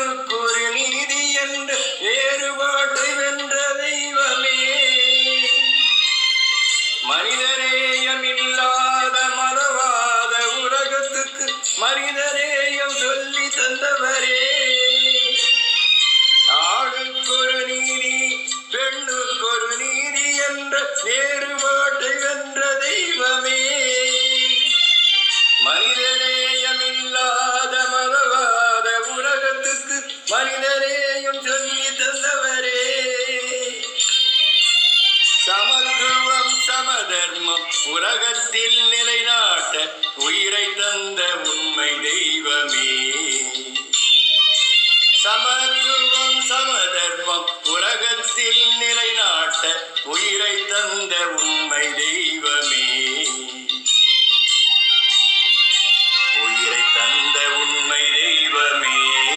பெண்ணுக்கு ஒரு நீதி என்ற வேறுபாட்டை வென்ற தெய்வமே. மனிதநேயம் இல்லாத மதவாத உலகத்துக்கு மனிதநேயம் சொல்லி தந்தவரே. ஆணுக்கொரு நீதி பெண்ணுக்கொரு நீதி என்ற வேறுபாட்டை வென்ற தெய்வமே. மனிதநேயம் இல்லாத மதவாத உலகத்துக்கு மனிதநேயம் சொல்லி தந்தவரே. சமத்துவம் சமதர்மம் உலகத்தில் நிலைநாட்ட உயிரை தந்த உண்மை தெய்வமே. சமத்துவம் சமதர்மம் உலகத்தில் நிலைநாட்ட உயிரை தந்த உண்மை